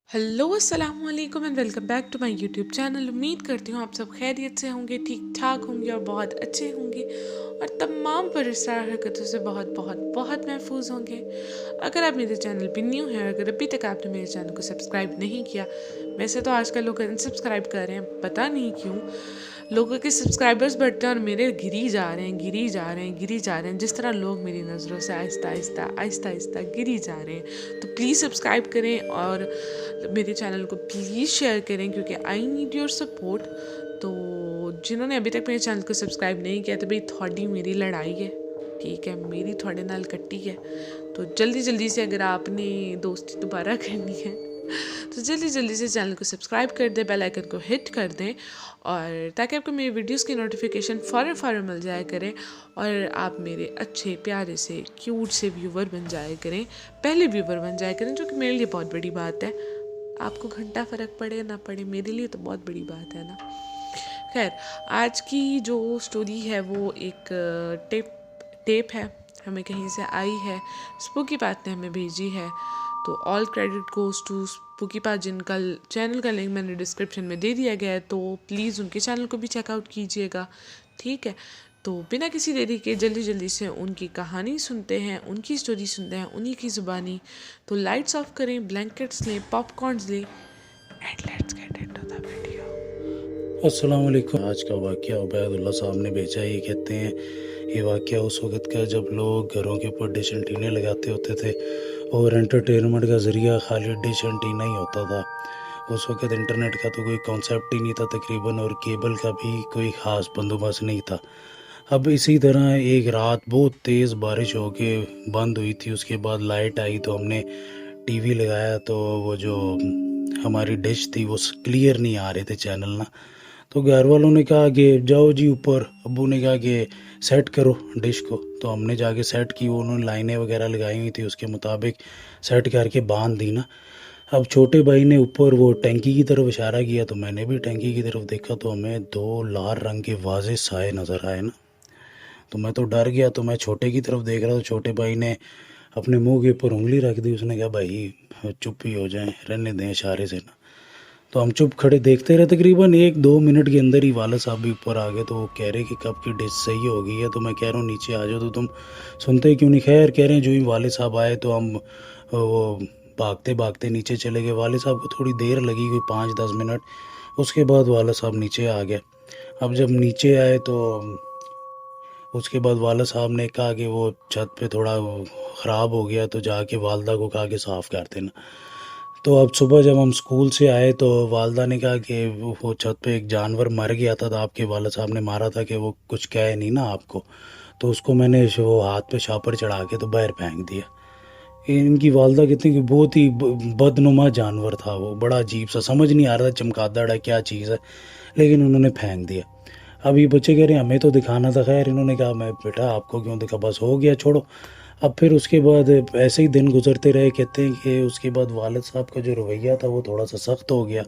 Hello अस्सलाम वालेकुम and welcome back to my YouTube channel. उम्मीद करती हूँ आप सब खैरियत से होंगे, ठीक ठाक होंगे और बहुत अच्छे होंगे और तमाम पुरस्कार हरकतों से बहुत बहुत बहुत महफूज होंगे। अगर आप मेरे चैनल पे न्यू हैं, अगर अभी तक आपने मेरे चैनल को सब्सक्राइब नहीं किया, वैसे तो आजकल लोग अनसब्सक्राइब कर रहे हैं, पता नहीं क्यों। लोगों के सब्सक्राइबर्स बढ़ते हैं और मेरे गिरी जा रहे हैं, गिरी जा रहे हैं, गिरी जा रहे हैं। जिस तरह लोग मेरी नज़रों से आहिस्ता आहिस्ता आहिस्ता आहिस्ता गिरी जा रहे हैं, तो प्लीज़ सब्सक्राइब करें और मेरे चैनल को प्लीज़ शेयर करें क्योंकि आई नीड योर सपोर्ट। तो जिन्होंने अभी तक मेरे चैनल को सब्सक्राइब नहीं किया, तो भाई थोड़ी मेरी लड़ाई है, ठीक है, मेरी थोड़े नाल कट्टी है। तो जल्दी जल्दी से अगर आपने दोस्ती दोबारा करनी है तो जल्दी जल्दी से चैनल को सब्सक्राइब कर दें, बेल आइकन को हिट कर दें, और ताकि आपको मेरी वीडियोस की नोटिफिकेशन फ़ौरन मिल जाया करें और आप मेरे अच्छे प्यारे से क्यूट से व्यूवर बन जाया करें, पहले व्यूवर बन जाया करें, जो कि मेरे लिए बहुत बड़ी बात है। आपको घंटा फ़र्क पड़े ना पड़े, मेरे लिए तो बहुत बड़ी बात है ना। खैर, आज की जो स्टोरी है वो एक टेप है, हमें कहीं से आई है, स्पूकी पाथ ने हमें भेजी है। तो all credit goes to Spooky Path, जिनका चैनल का लिंक मैंने डिस्क्रिप्शन में दे दिया गया है, तो प्लीज़ उनके चैनल को भी चेकआउट कीजिएगा, ठीक है। तो बिना किसी देरी के जल्दी जल्दी से उनकी कहानी सुनते हैं, उनकी स्टोरी सुनते हैं उन्हीं की ज़ुबानी। तो लाइट्स ऑफ करें, ब्लैंकेट्स लें, पॉपकॉर्न्स लें and let's get into the video. अस्सलाम वालेकुम। आज का वाक़या उबैदुल्लाह साहब ने भेजा। ये कहते हैं ये वाक़या उस वक़्त का जब लोग घरों के ऊपर डिश एंटीने लगाते होते थे और एंटरटेनमेंट का ज़रिया खाली डिश एंटीना ही होता था। उस वक़्त इंटरनेट का तो कोई कॉन्सेप्ट ही नहीं था तकरीबन, और केबल का भी कोई ख़ास बंदोबस्त नहीं था। अब इसी तरह एक रात बहुत तेज़ बारिश हो के बंद हुई थी। उसके बाद लाइट आई तो हमने टीवी लगाया, तो वो जो हमारी डिश थी वो क्लियर नहीं आ रहे थे चैनल ना। तो घर वालों ने कहा कि जाओ जी ऊपर। अब्बू ने कहा कि सेट करो डिश को। तो हमने जाके सेट की, वो उन्होंने लाइनें वगैरह लगाई हुई थी, उसके मुताबिक सेट करके बांध दी ना। अब छोटे भाई ने ऊपर वो टैंकी की तरफ इशारा किया, तो मैंने भी टैंकी की तरफ देखा, तो हमें दो लाल रंग के वाज़े साए नज़र आए ना। तो मैं तो डर गया, तो मैं छोटे की तरफ देख रहा था। छोटे भाई ने अपने मुंह के ऊपर उंगली रख दी। उसने कहा भाई चुप ही हो जाएं, रहने दें इशारे से ना। तो हम चुप खड़े देखते रहे। तकरीबन 1-2 मिनट के अंदर ही वाला साहब भी ऊपर आ गए। तो वो कह रहे कि कब की डिश सही हो गई है। तो मैं कह रहा हूँ नीचे आ जाओ, तो तुम सुनते क्यों नहीं। खैर कह रहे हैं जो ही वाले साहब आए तो हम वो भागते भागते नीचे चले गए। वाले साहब को थोड़ी देर लगी, कोई 5-10 मिनट। उसके बाद वाला साहब नीचे आ गया। अब जब नीचे आए तो उसके बाद वाला साहब ने कहा कि वो छत पे थोड़ा ख़राब हो गया, तो जाके वालदा को कहा कि साफ़ कर देना। तो अब सुबह जब हम स्कूल से आए तो वालदा ने कहा कि वो छत पे एक जानवर मर गया था, तो आपके वाला साहब ने मारा था, कि वो कुछ कहे नहीं ना आपको। तो उसको मैंने वो हाथ पे शापर चढ़ा के तो बाहर फेंक दिया। इनकी वालदा कहती कि बहुत ही बदनुमा जानवर था वो, बड़ा अजीब सा, समझ नहीं आ रहा था चमगादड़ है क्या चीज़ है, लेकिन उन्होंने फेंक दिया। अब ये बच्चे कह रहे हैं हमें तो दिखाना था। खैर इन्होंने कहा मैं बेटा आपको क्यों दिखा, बस हो गया छोड़ो। अब फिर उसके बाद ऐसे ही दिन गुजरते रहे। कहते हैं कि उसके बाद वालिद साहब का जो रवैया था वो थोड़ा सा सख्त हो गया।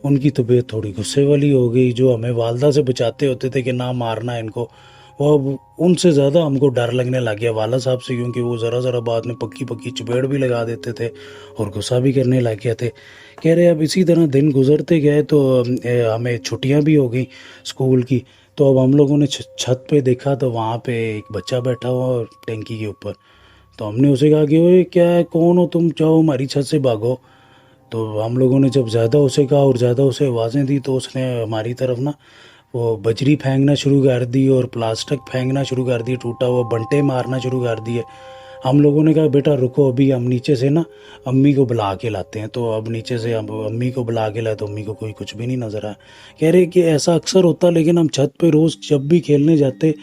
उनकी तबीयत थोड़ी गुस्से वाली हो गई। जो हमें वालदा से बचाते होते थे कि ना मारना इनको, वो अब उनसे ज़्यादा हमको डर लगने लग गया वाला साहब से, क्योंकि वो ज़रा ज़रा बात में पक्की पक्की चपेड़ भी लगा देते थे और गुस्सा भी करने लग गए थे। कह रहे अब इसी तरह दिन गुजरते गए तो हमें छुट्टियां भी हो गई स्कूल की। तो अब हम लोगों ने छत पे देखा, तो वहाँ पे एक बच्चा बैठा हुआ और टैंकी के ऊपर। तो हमने उसे कहा कि ओए क्या है, कौन हो तुम, जाओ हमारी छत से भागो। तो हम लोगों ने जब ज़्यादा उसे कहा और ज़्यादा उसे आवाज़ें दी, तो उसने हमारी तरफ ना वो बजरी फेंकना शुरू कर दी और प्लास्टिक फेंकना शुरू कर दी, टूटा हुआ बंटे मारना शुरू कर दिए। हम लोगों ने कहा बेटा रुको, अभी हम नीचे से ना अम्मी को बुला के लाते हैं। तो अब नीचे से हम अम्मी को बुला के लाए, तो अम्मी को कोई कुछ भी नहीं नज़र आया। कह रहे कि ऐसा अक्सर होता, लेकिन हम छत पे रोज़ जब भी खेलने जाते,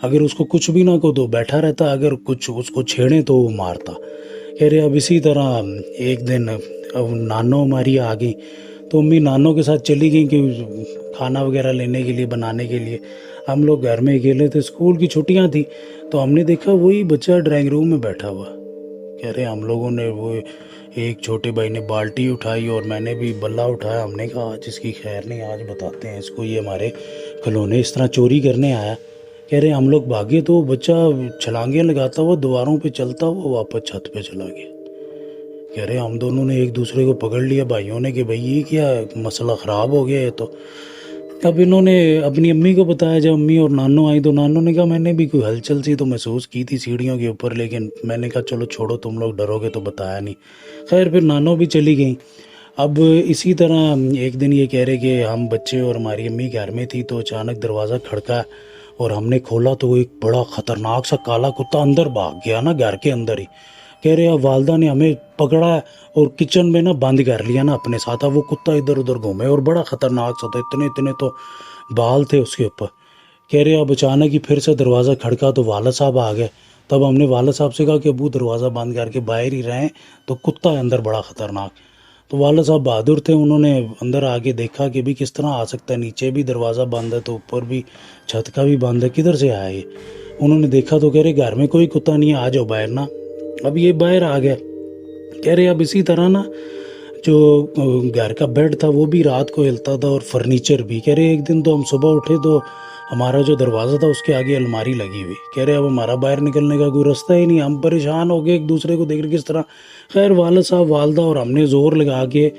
अगर उसको कुछ भी ना को तो बैठा रहता, अगर कुछ उसको छेड़े तो वो मारता। कह रहे अब इसी तरह एक दिन अब नानो हमारी आ गई, तो अम्मी नानों के साथ चली गई कि खाना वगैरह लेने के लिए, बनाने के लिए। हम लोग घर में अकेले थे, स्कूल की छुट्टियां थी। तो हमने देखा वही बच्चा ड्राइंग रूम में बैठा हुआ। कह रहे हम लोगों ने वो एक छोटे भाई ने बाल्टी उठाई और मैंने भी बल्ला उठाया। हमने कहा आज इसकी खैर नहीं, आज बताते हैं इसको, ये हमारे खिलौने इस तरह चोरी करने आया। कह रहे हम लोग भागे तो बच्चा छलांगे लगाता हुआ दीवारों पे चलता हुआ वापस छत पे चला गया। कह रहे हम दोनों ने एक दूसरे को पकड़ लिया भाइयों ने कि भाई ये क्या मसला ख़राब हो गया है। तो अब इन्होंने अपनी अम्मी को बताया। जब अम्मी और नानू आई तो नानू ने कहा मैंने भी कोई हलचल सी तो महसूस की थी सीढ़ियों के ऊपर, लेकिन मैंने कहा चलो छोड़ो तुम लोग डरोगे तो बताया नहीं। खैर फिर नानू भी चली गई। अब इसी तरह एक दिन ये कह रहे कि हम बच्चे और हमारी अम्मी घर में थी तो अचानक दरवाज़ा खड़का और हमने खोला तो एक बड़ा ख़तरनाक सा काला कुत्ता अंदर भाग गया ना, घर के अंदर ही। कह रहे अब वालदा ने हमें पकड़ा और किचन में ना बंद कर लिया ना अपने साथ। अब वो कुत्ता इधर उधर घूमे और बड़ा ख़तरनाक सा था, इतने इतने तो बाल थे उसके ऊपर। कह रहे अब अचानक ही फिर से दरवाज़ा खड़का तो वालद साहब आ गए। तब हमने वालद साहब से कहा कि अबू दरवाज़ा बंद करके बाहर ही रहें, तो कुत्ता है अंदर बड़ा ख़तरनाक। तो वालद साहब बहादुर थे, उन्होंने अंदर आके देखा कि भी किस तरह आ सकता है, नीचे भी दरवाज़ा बंद है तो ऊपर भी छत का भी बंद है, किधर से आया ये। उन्होंने देखा तो कह रहे घर में कोई कुत्ता नहीं है, आ जाओ बाहर ना। अब ये बाहर आ गया। कह रहे अब इसी तरह ना जो घर का बेड था वो भी रात को हिलता था और फर्नीचर भी। कह रहे एक दिन तो हम सुबह उठे तो हमारा जो दरवाज़ा था उसके आगे अलमारी लगी हुई। कह रहे अब हमारा बाहर निकलने का कोई रास्ता ही नहीं, हम परेशान हो गए एक दूसरे को देख रहे किस तरह। खैर वालद साहब वालदा और हमने ज़ोर लगा के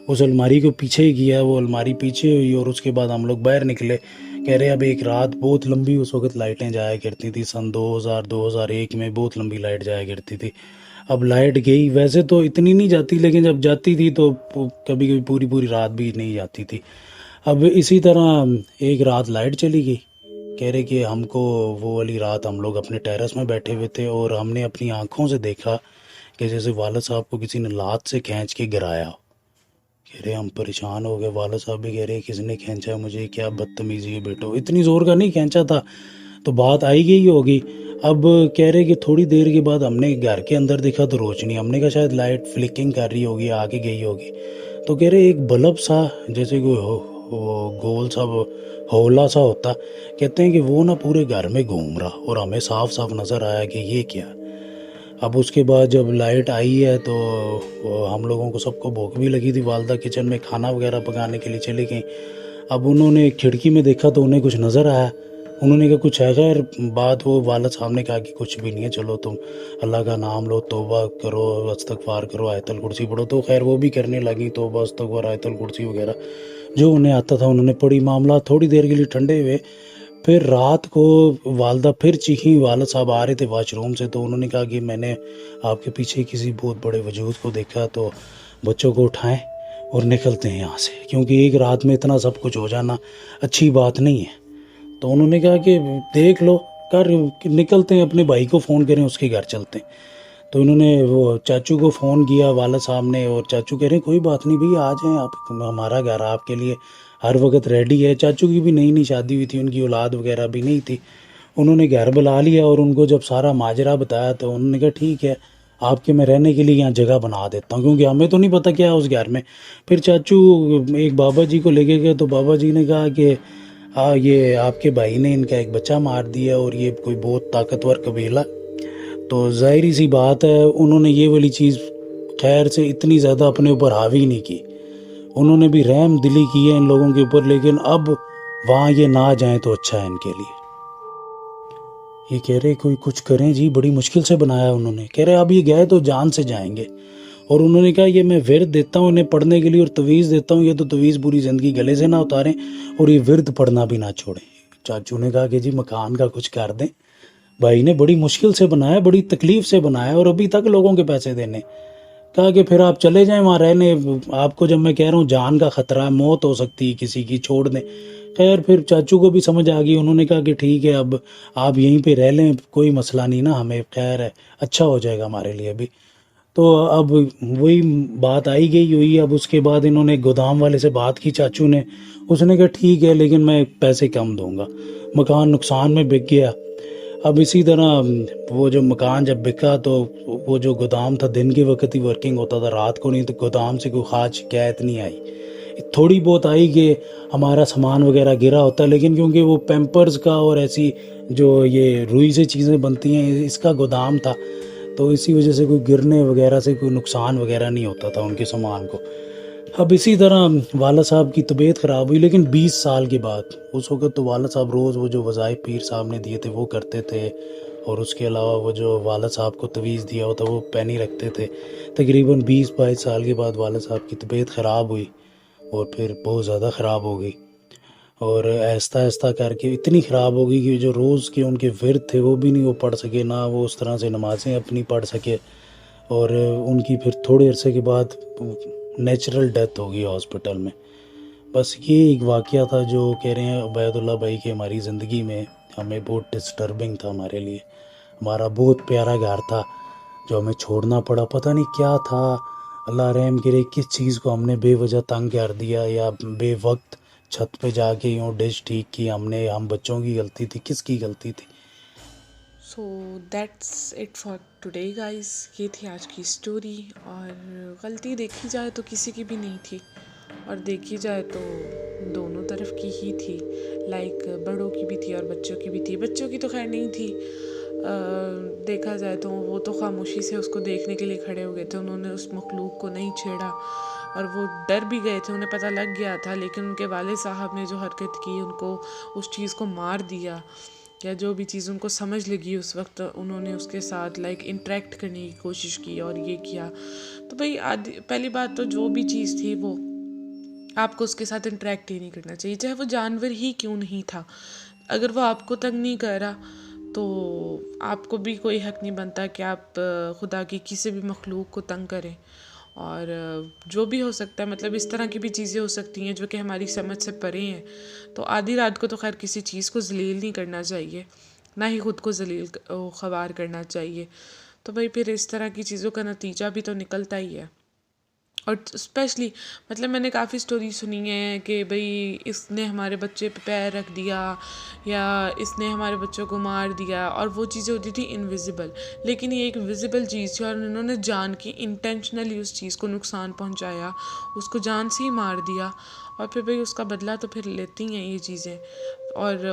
उस अलमारी को पीछे ही किया, वो अलमारी पीछे हुई और उसके बाद हम लोग बाहर निकले। कह रहे अब एक रात बहुत लंबी, उस वक्त लाइटें जाया करती थी, सन 2000-2001 में बहुत लंबी लाइट जाया करती थी। अब लाइट गई, वैसे तो इतनी नहीं जाती लेकिन जब जाती थी तो कभी कभी पूरी पूरी रात भी नहीं जाती थी। अब इसी तरह एक रात लाइट चली गई। कह रहे कि हमको वो वाली रात हम लोग अपने टेरेस में बैठे हुए थे और हमने अपनी आंखों से देखा कि जैसे वालद साहब को किसी ने लात से खींच के गिराया। कह रहे हम परेशान हो गए। वालद साहब भी कह रहे किसने खींचा मुझे, क्या बदतमीजी है बेटो, इतनी ज़ोर का नहीं खींचा था तो बात आई गई होगी। अब कह रहे कि थोड़ी देर के बाद हमने घर के अंदर देखा तो रोशनी, हमने कहा शायद लाइट फ्लिकिंग कर रही होगी, आगे गई होगी। तो कह रहे एक बल्ब सा जैसे कोई गोल सा होला सा होता, कहते हैं कि वो ना पूरे घर में घूम रहा और हमें साफ साफ नज़र आया कि ये क्या। अब उसके बाद जब लाइट आई है तो हम लोगों को सबको भूख भी लगी थी। वालदा किचन में खाना वगैरह पकाने के लिए चली गई। अब उन्होंने खिड़की में देखा तो उन्हें कुछ नज़र आया। उन्होंने कहा कुछ है, खैर बात वो वालद साहब ने कहा कि कुछ भी नहीं है, चलो तुम अल्लाह का नाम लो, तौबा करो, इस्तगफार करो, आयतल कुर्सी पढ़ो। तो खैर वो भी करने लगी, तौबा इस्तगफार आयतल कुर्सी वगैरह जो उन्हें आता था उन्होंने पढ़ी। मामला थोड़ी देर के लिए ठंडे हुए। फिर रात को वालदा फिर चीखी, वालद साहब आ रहे थे वाशरूम से तो उन्होंने कहा कि मैंने आपके पीछे किसी बहुत बड़े वजूद को देखा, तो बच्चों को उठाएं और निकलते हैं यहाँ से, क्योंकि एक रात में इतना सब कुछ हो जाना अच्छी बात नहीं है। तो उन्होंने कहा कि देख लो कर निकलते हैं, अपने भाई को फ़ोन करें, उसके घर चलते हैं। तो उन्होंने वो चाचू को फ़ोन किया वालद साहब ने, और चाचू कह रहे हैं कोई बात नहीं भैया आ जाएं आप, हमारा घर आपके लिए हर वक्त रेडी है। चाचू की भी नई नई शादी हुई थी, उनकी औलाद वगैरह भी नहीं थी। उन्होंने घर बुला लिया और उनको जब सारा माजरा बताया तो उन्होंने कहा ठीक है आपके मैं रहने के लिए यहाँ जगह बना देता हूँ, क्योंकि हमें तो नहीं पता क्या है उस घर में। फिर चाचू एक बाबा जी को लेके गए तो बाबा जी ने कहा कि ये आपके भाई ने इनका एक बच्चा मार दिया और ये कोई बहुत ताकतवर कबीला। तो ज़ाहिर सी बात है उन्होंने ये वाली चीज़ खैर से इतनी ज़्यादा अपने ऊपर हावी नहीं की, उन्होंने भी रहम दिली की है इन लोगों के ऊपर, लेकिन अब वहाँ ये ना जाएं तो अच्छा है इनके लिए। ये कह रहे कोई कुछ करें जी, बड़ी मुश्किल से बनाया उन्होंने। कह रहे अब ये गए तो जान से जाएंगे। और उन्होंने कहा ये मैं विर्द देता हूँ इन्हें पढ़ने के लिए और तवीज़ देता हूँ, ये तो तवीज़ पूरी ज़िंदगी गले से ना उतारें और ये विर्द पढ़ना भी ना छोड़ें। चाचू ने कहा कि जी मकान का कुछ कर दें, भाई ने बड़ी मुश्किल से बनाया, बड़ी तकलीफ़ से बनाया और अभी तक लोगों के पैसे देने। कहा कि फिर आप चले जाएं वहाँ रहने, आपको जब मैं कह रहा हूँ जान का ख़तरा है, मौत हो सकती है किसी की, छोड़ दें। खैर फिर चाचू को भी समझ आ गई, उन्होंने कहा कि ठीक है अब आप यहीं पे रह लें, कोई मसला नहीं ना, हमें खैर है, अच्छा हो जाएगा हमारे लिए भी। तो अब वही बात आई गई हुई। अब उसके बाद इन्होंने गोदाम वाले से बात की चाचू ने, उसने कहा ठीक है लेकिन मैं पैसे कम दूंगा। मकान नुकसान में बिक गया। अब इसी तरह वो जो मकान जब बिका तो वो जो गोदाम था दिन के वक्त ही वर्किंग होता था, रात को नहीं, तो गोदाम से कोई खास शिकायत नहीं आई। थोड़ी बहुत आई कि हमारा सामान वगैरह गिरा होता, लेकिन क्योंकि वो पैम्पर्स का और ऐसी जो ये रुई से चीज़ें बनती हैं इसका गोदाम था तो इसी वजह से कोई गिरने वगैरह से कोई नुकसान वगैरह नहीं होता था उनके सामान को। अब इसी तरह वाला साहब की तबीयत ख़राब हुई, लेकिन 20 साल के बाद। उस वक्त तो वाला साहब रोज़ वो जो वज़ाइफ पीर साहब ने दिए थे वो करते थे और उसके अलावा वो जो वालिद साहब को तवीज़ दिया होता वो पेनी रखते थे। तकरीबन 20-22 साल के बाद वालिद साहब की तबीयत ख़राब हुई और फिर बहुत ज़्यादा ख़राब हो गई, और आहिस्ता आहिस्ता करके इतनी ख़राब हो गई कि जो रोज़ के उनके विर्द थे वो भी नहीं वो पढ़ सके, ना वो उस तरह से नमाज़ें अपनी पढ़ सके, और उनकी फिर थोड़े अरसे के बाद नेचुरल डेथ हो गई हॉस्पिटल में। बस ये एक वाक़या था जो कह रहे हैं उबैदुल्लाह भाई की हमारी ज़िंदगी में हमें बहुत डिस्टर्बिंग था हमारे लिए। हमारा बहुत प्यारा घर था जो हमें छोड़ना पड़ा, पता नहीं क्या था, अल्लाह रहम करे, किस चीज़ को हमने बेवजह तंग कर दिया या बेवक्त छत पे जाके यूँ डिश ठीक की हमने, हम बच्चों की गलती थी, किसकी गलती थी? So that's it for today guys. ये थी आज की स्टोरी, और गलती देखी जाए तो किसी की भी नहीं थी, और देखी जाए तो दोनों तरफ की ही थी। लाइक बड़ों की भी थी और बच्चों की भी थी। बच्चों की तो खैर नहीं थी, देखा जाए तो वो तो खामोशी से उसको देखने के लिए खड़े हो गए थे, उन्होंने उस मखलूक को नहीं छेड़ा, और वो डर भी गए थे, उन्हें पता लग गया था, लेकिन उनके वाले साहब ने जो हरकत की, उनको उस चीज़ को मार दिया, या जो भी चीज़ उनको समझ लगी उस वक्त उन्होंने उसके साथ लाइक इंटरेक्ट करने की कोशिश की और ये किया। तो भाई पहली बात तो जो भी चीज़ थी वो आपको उसके साथ इंटरेक्ट ही नहीं करना चाहिए, चाहे वो जानवर ही क्यों नहीं था। अगर वो आपको तंग नहीं कर रहा तो आपको भी कोई हक नहीं बनता कि आप खुदा की किसी भी मखलूक को तंग करें। और जो भी हो सकता है, मतलब इस तरह की भी चीज़ें हो सकती हैं जो कि हमारी समझ से परे हैं। तो आधी रात को तो खैर किसी चीज़ को जलील नहीं करना चाहिए, ना ही ख़ुद को जलील ख़वार करना चाहिए। तो भाई फिर इस तरह की चीज़ों का नतीजा भी तो निकलता ही है। और स्पेशली मतलब मैंने काफ़ी स्टोरी सुनी है कि भाई इसने हमारे बच्चे पे पैर रख दिया या इसने हमारे बच्चों को मार दिया, और वो चीज़ें होती थी इनविजिबल, लेकिन ये एक विजिबल चीज़ थी और इन्होंने जान की इंटेंशनली उस चीज़ को नुकसान पहुंचाया, उसको जान से ही मार दिया, और फिर भाई उसका बदला तो फिर लेती हैं ये चीज़ें। और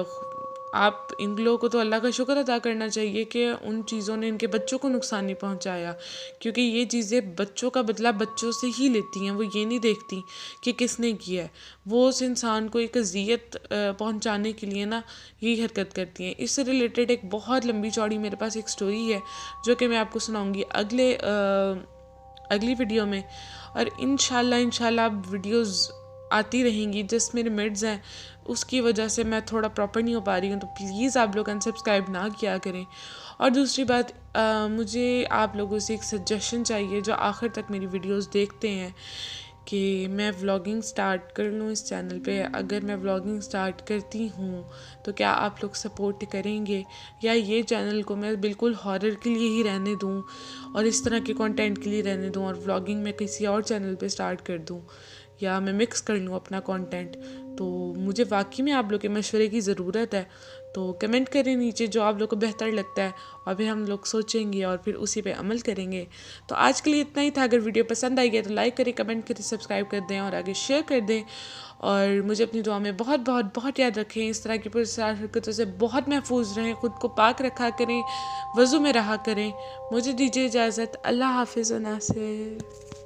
आप इन लोगों को तो अल्लाह का शुक्र अदा करना चाहिए कि उन चीज़ों ने इनके बच्चों को नुकसान नहीं पहुंचाया, क्योंकि ये चीज़ें बच्चों का बदला बच्चों से ही लेती हैं। वो ये नहीं देखती कि किसने किया है, वो उस इंसान को एक अजियत पहुंचाने के लिए ना यही हरकत करती हैं। इससे रिलेटेड एक बहुत लंबी चौड़ी मेरे पास एक स्टोरी है जो कि मैं आपको सुनाऊँगी अगली वीडियो में। और इंशाल्लाह अब वीडियोज़ आती रहेंगी। जस्ट मेरे मिड्स हैं उसकी वजह से मैं थोड़ा प्रॉपर नहीं हो पा रही हूँ, तो प्लीज़ आप लोग अनसब्सक्राइब ना किया करें। और दूसरी बात, मुझे आप लोगों से एक सजेशन चाहिए जो आखिर तक मेरी वीडियोस देखते हैं, कि मैं व्लॉगिंग स्टार्ट कर लूँ इस चैनल पे। अगर मैं व्लॉगिंग स्टार्ट करती हूँ तो क्या आप लोग सपोर्ट करेंगे, या ये चैनल को मैं बिल्कुल हॉरर के लिए ही रहने दूँ और इस तरह के कंटेंट के लिए रहने दूँ, और व्लॉगिंग मैं किसी और चैनल पे स्टार्ट कर दूँ, या मैं मिक्स कर लूँ अपना कंटेंट। तो मुझे वाकई में आप लोग के मशवरे की ज़रूरत है। तो कमेंट करें नीचे जो आप लोग को बेहतर लगता है, और फिर हम लोग सोचेंगे और फिर उसी पे अमल करेंगे। तो आज के लिए इतना ही था। अगर वीडियो पसंद आई है तो लाइक करें, कमेंट करें, सब्सक्राइब कर दें और आगे शेयर कर दें। और मुझे अपनी दुआ में बहुत बहुत बहुत याद रखें। इस तरह की पुरस्कार हरकतों से बहुत महफूज रहें, ख़ुद को पाक रखा करें, वज़ू में रहा करें। मुझे दीजिए इजाज़त। अल्लाह हाफ़िज़ व नासिर।